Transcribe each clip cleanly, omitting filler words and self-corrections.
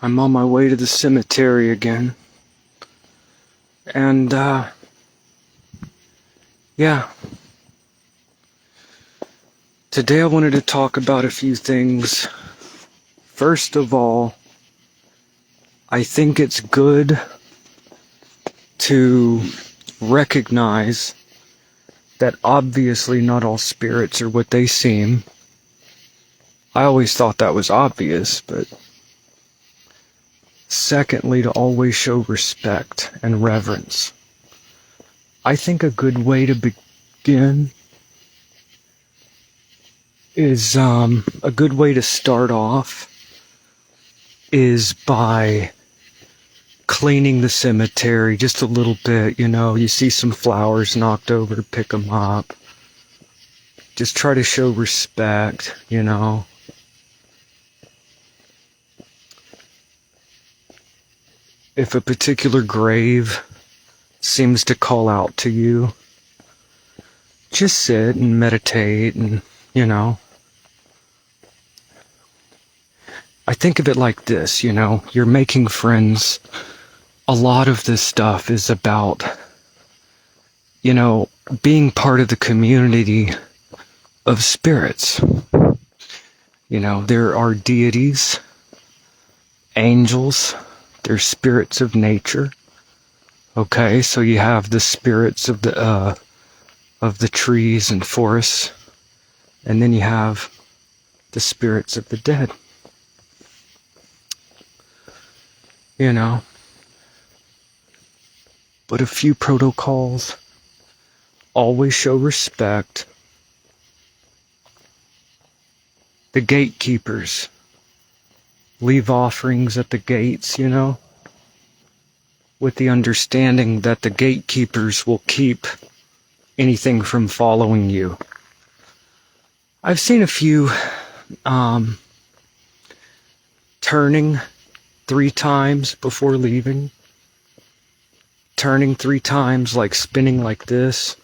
I'm on my way to the cemetery again. And, yeah. Today I wanted to talk about a few things. First of all, I think it's good to recognize that obviously not all spirits are what they seem. I always thought that was obvious, but secondly, to always show respect and reverence. I think a good way to begin is, a good way to start off is by cleaning the cemetery just a little bit. You see some flowers knocked over, pick them up. Just try to show respect, If a particular grave seems to call out to you, just sit and meditate and, I think of it like this, you're making friends. A lot of this stuff is about, being part of the community of spirits. There are deities, angels, there's spirits of nature. Okay, so you have the spirits of the trees and forests, and then you have the spirits of the dead. But a few protocols: always show respect. The gatekeepers leave offerings at the gates, with the understanding that the gatekeepers will keep anything from following you. I've seen a few turning 3 times before leaving. Turning 3 times, like spinning like this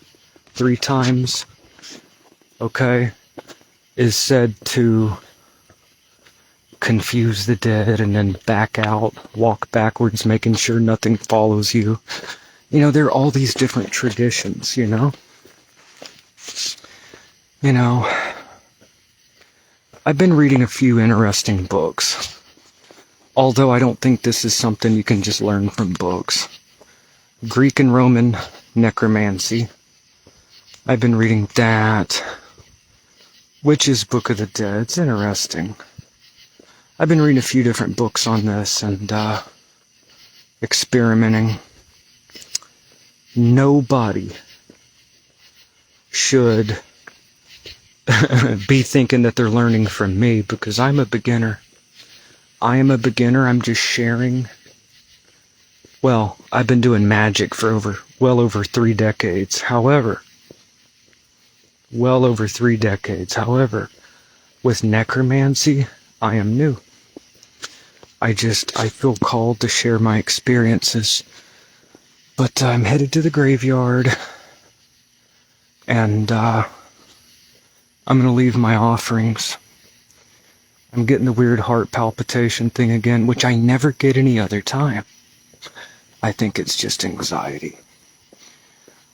3 times, okay, is said to confuse the dead, and then back out, walk backwards, making sure nothing follows you. There are all these different traditions, I've been reading a few interesting books, although I don't think this is something you can just learn from books. Greek and Roman necromancy. I've been reading that. Witch's Book of the Dead. It's interesting. I've been reading a few different books on this and experimenting. Nobody should be thinking that they're learning from me, because I'm a beginner. I am a beginner. I'm just sharing. Well, I've been doing magic for well over 3 decades. However, with necromancy, I am new. I feel called to share my experiences. But I'm headed to the graveyard, and I'm going to leave my offerings. I'm getting the weird heart palpitation thing again, which I never get any other time. I think it's just anxiety.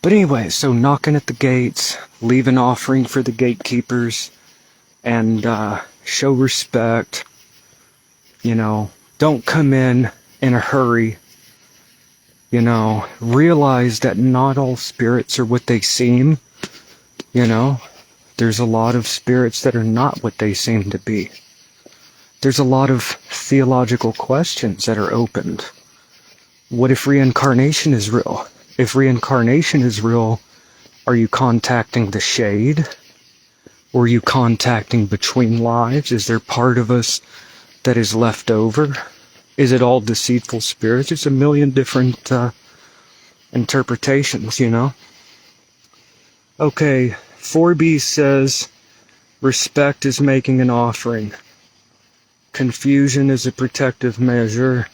But anyway, so knocking at the gates, leave an offering for the gatekeepers, and show respect. Don't come in a hurry. Realize that not all spirits are what they seem. There's a lot of spirits that are not what they seem to be. There's a lot of theological questions that are opened. What if reincarnation is real? If reincarnation is real, are you contacting the shade? Or are you contacting between lives? Is there part of us that is left over? Is it all deceitful spirits? It's a million different interpretations, Okay, 4B says, respect is making an offering. Confusion is a protective measure.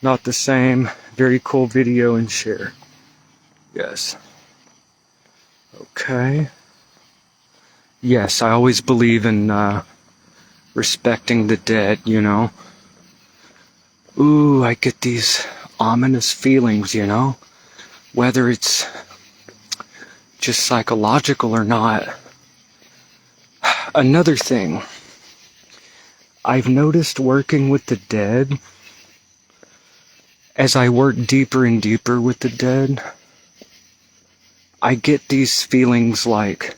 Not the same. Very cool video and share. Yes. Okay. Yes, I always believe in respecting the dead, ooh, I get these ominous feelings, you know? Whether it's just psychological or not. Another thing, I've noticed working with the dead, as I work deeper and deeper with the dead, I get these feelings like,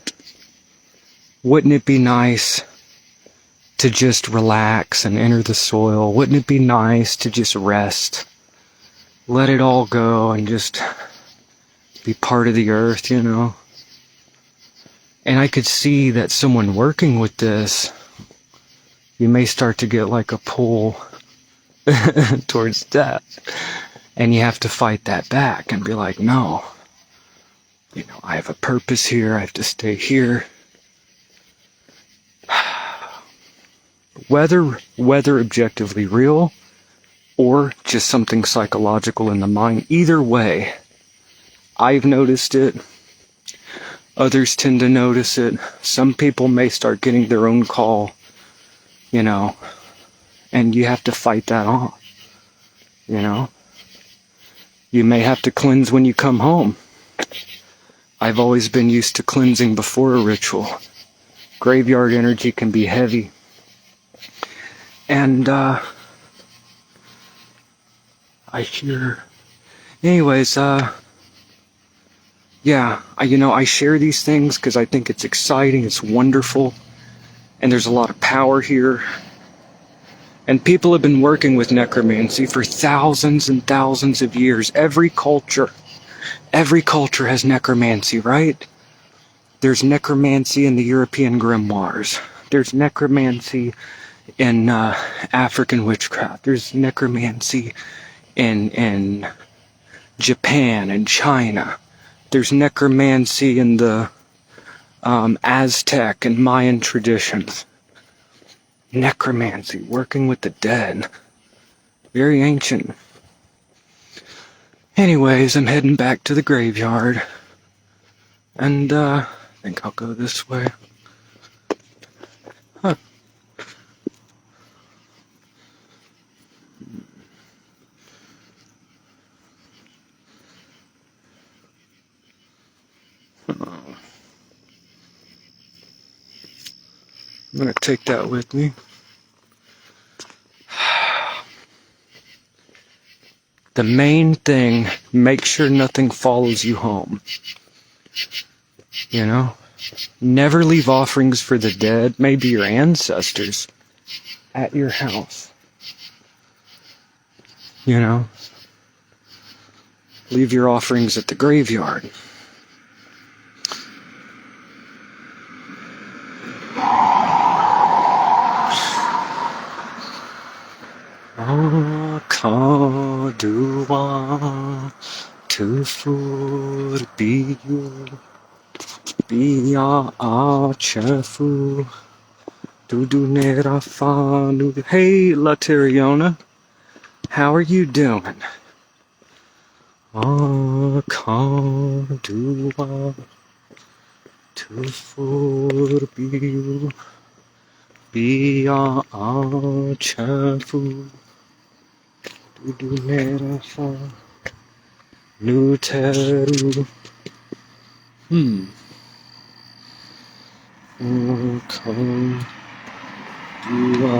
wouldn't it be nice to just relax and enter the soil? Wouldn't it be nice to just rest? Let it all go and just be part of the earth, you know? And I could see that someone working with this, you may start to get like a pull towards death. And you have to fight that back and be like, no, you know, I have a purpose here, I have to stay here. Whether objectively real or just something psychological in the mind, either way, I've noticed it. Others tend to notice it. Some people may start getting their own call, you know, and you have to fight that off, you know. You may have to cleanse when you come home. I've always been used to cleansing before a ritual. Graveyard energy can be heavy. And, I hear... Anyways, yeah, I share these things because I think it's exciting, it's wonderful, and there's a lot of power here. And people have been working with necromancy for thousands and thousands of years. Every culture has necromancy, right? There's necromancy in the European grimoires. There's necromancy in African witchcraft. There's necromancy in Japan and China. There's necromancy in the Aztec and Mayan traditions. Necromancy, working with the dead. Very ancient. Anyways, I'm heading back to the graveyard. And I think I'll go this way. Huh. I'm gonna take that with me. The main thing, make sure nothing follows you home. You know? Never leave offerings for the dead, maybe your ancestors, at your house. You know? Leave your offerings at the graveyard. Kadua tufur biyu biya achefu dudu nerafanu. Hey, Lateriona, how are you doing? Kadua tufur biyu biya achefu. Udunerafa Nuteru. Come Dua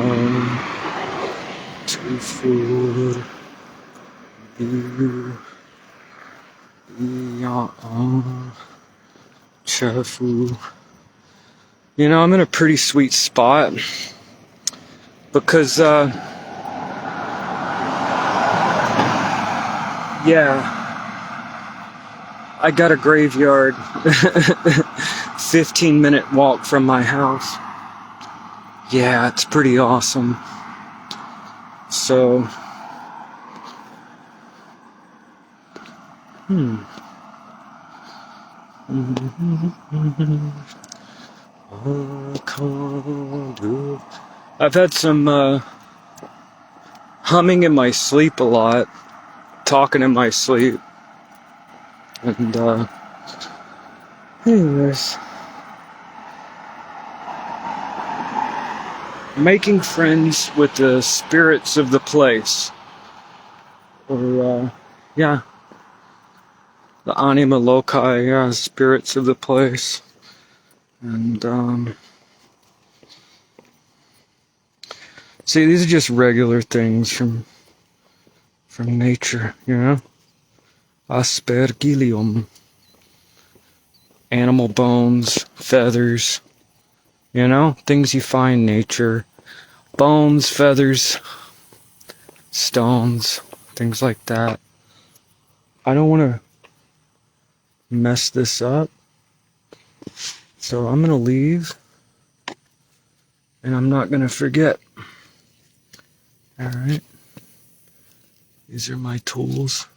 Tufur Biu Ya Chefu. You know, I'm in a pretty sweet spot because yeah, I got a graveyard 15-minute walk from my house. Yeah, it's pretty awesome. So, I've had some humming in my sleep a lot. Talking in my sleep, and anyways, making friends with the spirits of the place or yeah, the anima loci, yeah, spirits of the place. And see, these are just regular things from nature, you know. Aspergillium, animal bones, feathers, you know, things you find in nature. Bones, feathers, stones, things like that. I don't want to mess this up, so I'm going to leave, and I'm not going to forget. Alright, these are my tools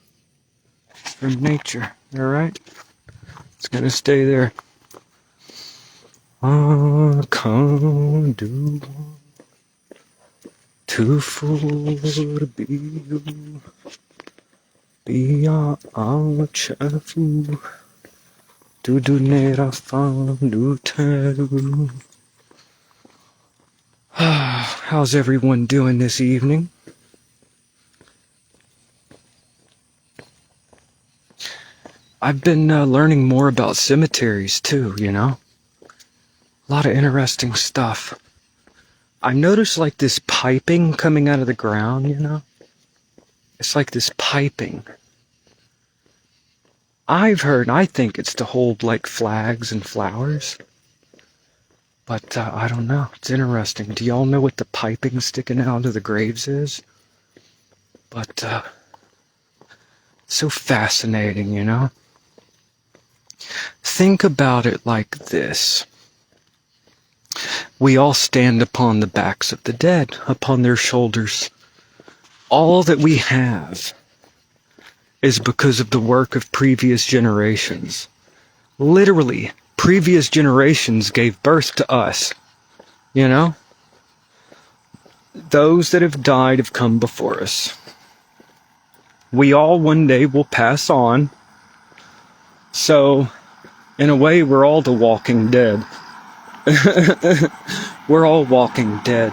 from nature, alright? It's going to stay there. I can't do too full to be you. Be a chafu. Du nera fan du taru. How's everyone doing this evening? I've been learning more about cemeteries too, you know? A lot of interesting stuff. I noticed like this piping coming out of the ground, you know? It's like this piping. I've heard, I think it's to hold like flags and flowers. But I don't know. It's interesting. Do y'all know what the piping sticking out of the graves is? But so fascinating, you know? Think about it like this. We all stand upon the backs of the dead, upon their shoulders. All that we have is because of the work of previous generations. Literally, previous generations gave birth to us. You know? Those that have died have come before us. We all one day will pass on. So, in a way, we're all the walking dead. We're all walking dead.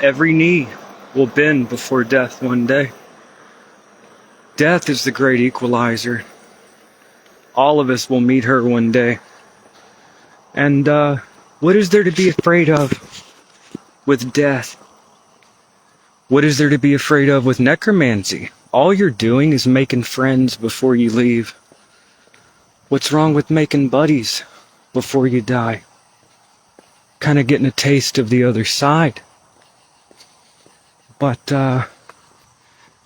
Every knee will bend before death one day. Death is the great equalizer. All of us will meet her one day. And what is there to be afraid of with death? What is there to be afraid of with necromancy? All you're doing is making friends before you leave. What's wrong with making buddies before you die? Kind of getting a taste of the other side. But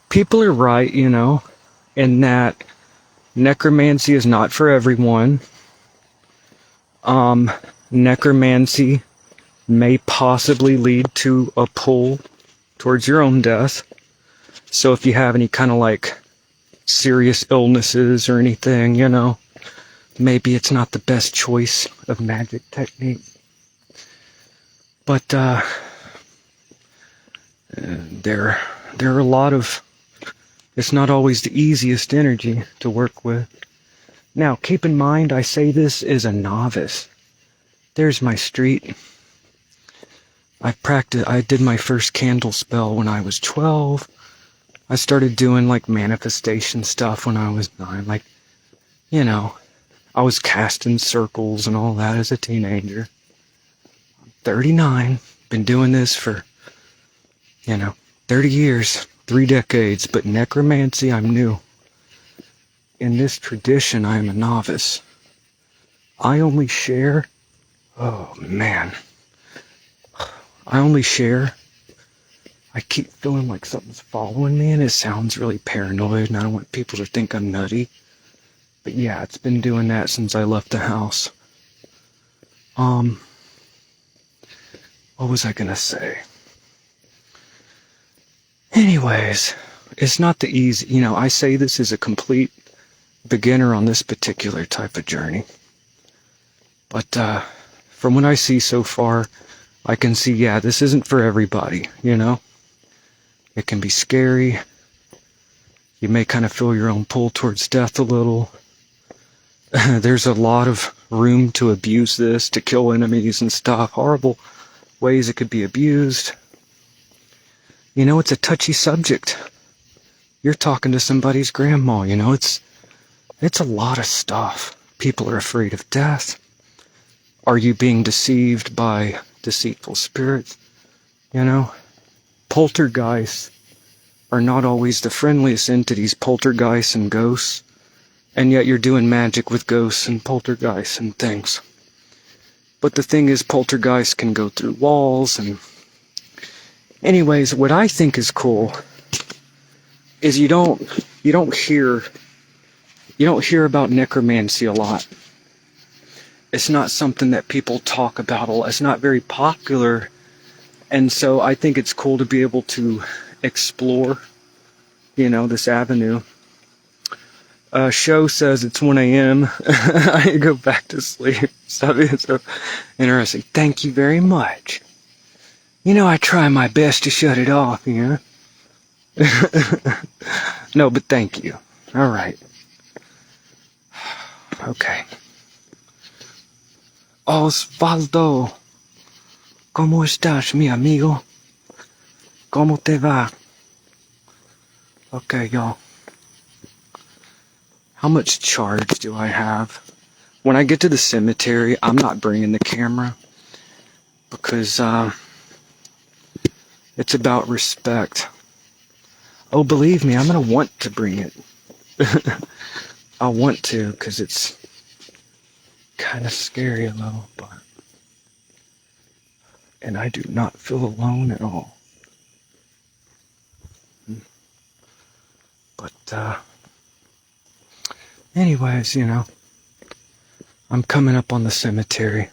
people are right, you know, in that necromancy is not for everyone. Necromancy may possibly lead to a pull towards your own death. So if you have any kind of like serious illnesses or anything, you know, maybe it's not the best choice of magic technique. But there are a lot of, it's not always the easiest energy to work with. Now, keep in mind, I say this as a novice. There's my street. I did my first candle spell when I was 12. I started doing like manifestation stuff when I was 9. Like, you know, I was casting circles and all that as a teenager. I'm 39. Been doing this for, 30 years, 3 decades. But necromancy, I'm new. In this tradition, I am a novice. I only share, oh man. I only share. I keep feeling like something's following me, and it sounds really paranoid, and I don't want people to think I'm nutty. But yeah, it's been doing that since I left the house. What was I gonna say? Anyways, it's not the easy, I say this as a complete beginner on this particular type of journey. But from what I see so far, I can see, yeah, this isn't for everybody, It can be scary. You may kind of feel your own pull towards death a little. There's a lot of room to abuse this, to kill enemies and stuff. Horrible ways it could be abused. You know, it's a touchy subject. You're talking to somebody's grandma, you know, it's a lot of stuff. People are afraid of death. Are you being deceived by deceitful spirits? You know, poltergeists are not always the friendliest entities, poltergeists and ghosts, and yet you're doing magic with ghosts and poltergeists and things. But the thing is, poltergeists can go through walls, and anyways, what I think is cool is you don't hear about necromancy a lot. It's not something that people talk about a lot. It's not very popular, and so I think it's cool to be able to explore, you know, this avenue. Show says it's 1 a.m. I go back to sleep. Stuff is so interesting. Thank you very much. You know, I try my best to shut it off, you know? No, but thank you. All right. Okay. Osvaldo, ¿cómo estás, mi amigo? ¿Cómo te va? Okay, y'all. How much charge do I have? When I get to the cemetery, I'm not bringing the camera because it's about respect. Oh, believe me, I'm going to want to bring it. I want to because it's kind of scary a little, but... And I do not feel alone at all. But, anyways, you know, I'm coming up on the cemetery.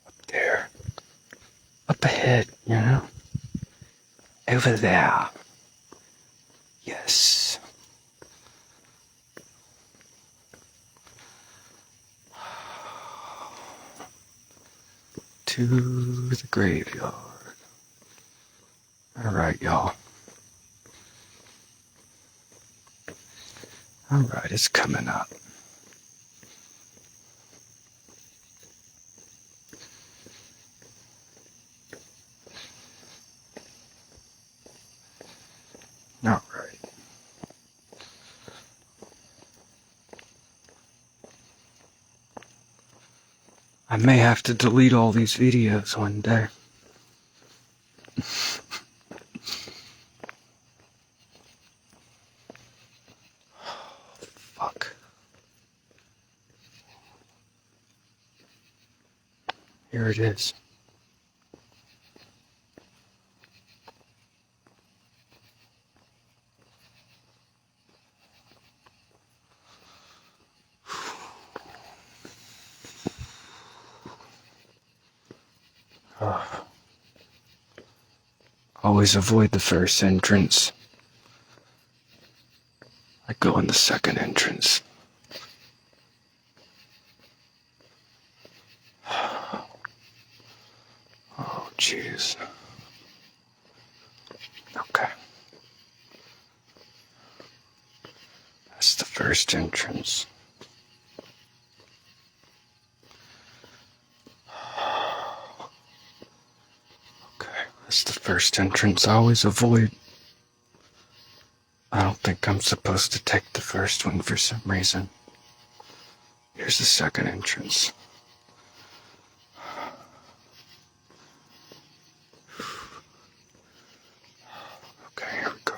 Up there. Up ahead, you know. Over there. Yes. To the graveyard. Alright, y'all. Alright, it's coming up. Alright. I may have to delete all these videos one day. Fuck. Here it is. Always avoid the first entrance. I go in the second entrance. Oh, jeez. Okay. That's the first entrance. Okay, that's the first entrance. I always avoid. I don't think I'm supposed to take the first one for some reason. Here's the second entrance. Okay, here we go.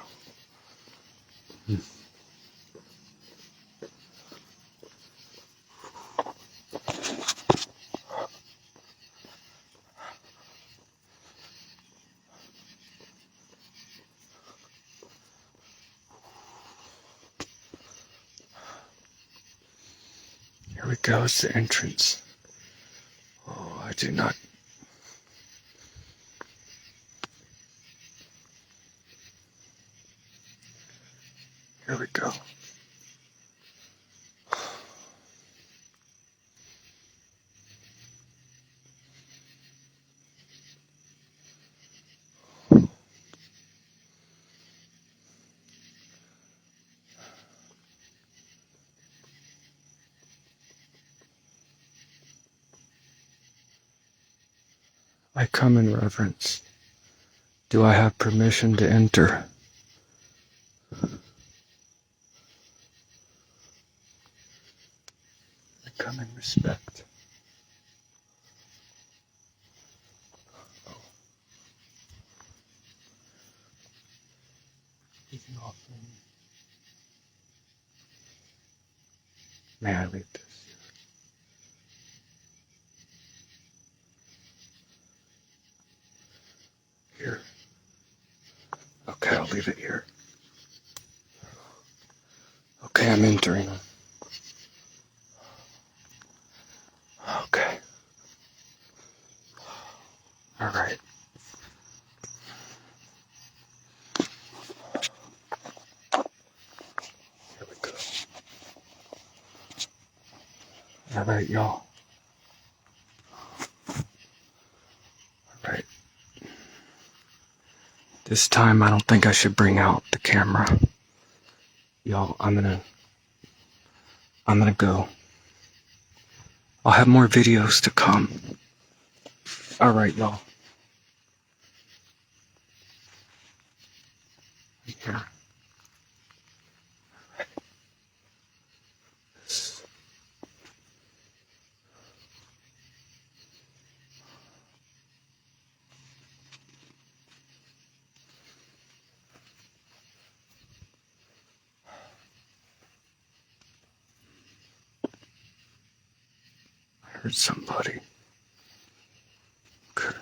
Here we go, it's the entrance. Oh, I do not... Here we go. I come in reverence. Do I have permission to enter? I come in respect. Oh. He's an offering. May I leave this here? Here. Okay, I'll leave it here. Okay, I'm entering. Okay. All right. Here we go. All right, y'all. All right. This time, I don't think I should bring out the camera. Y'all, I'm gonna go. I'll have more videos to come. All right, y'all. I'm here. I heard somebody. Okay.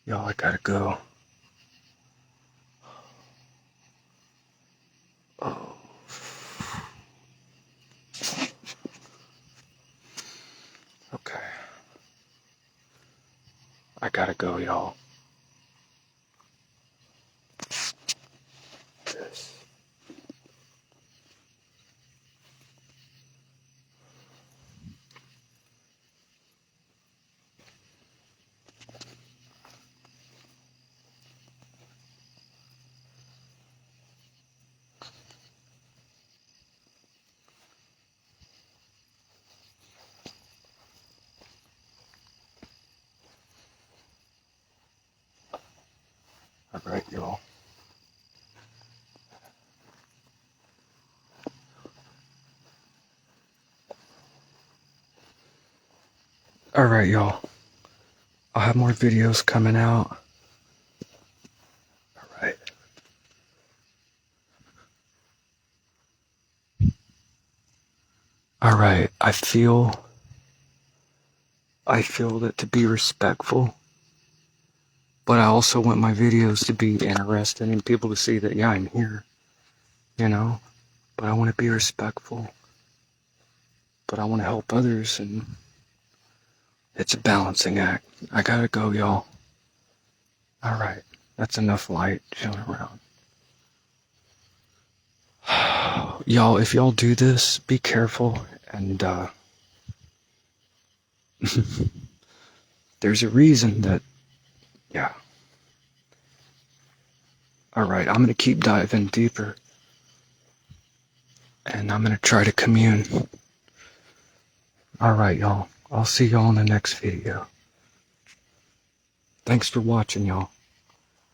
Y'all, I gotta go. Oh. Okay. I gotta go, y'all. This. All right, y'all. All right, y'all. I'll have more videos coming out. All right. All right. I feel that to be respectful, but I also want my videos to be interesting and people to see that, yeah, I'm here, you know? But I want to be respectful, but I want to help others, and it's a balancing act. I gotta go, y'all. All right. That's enough light showing around. Y'all, if y'all do this, be careful, and there's a reason that, yeah. Alright, I'm gonna keep diving deeper, and I'm gonna try to commune. Alright, y'all. I'll see y'all in the next video. Thanks for watching, y'all.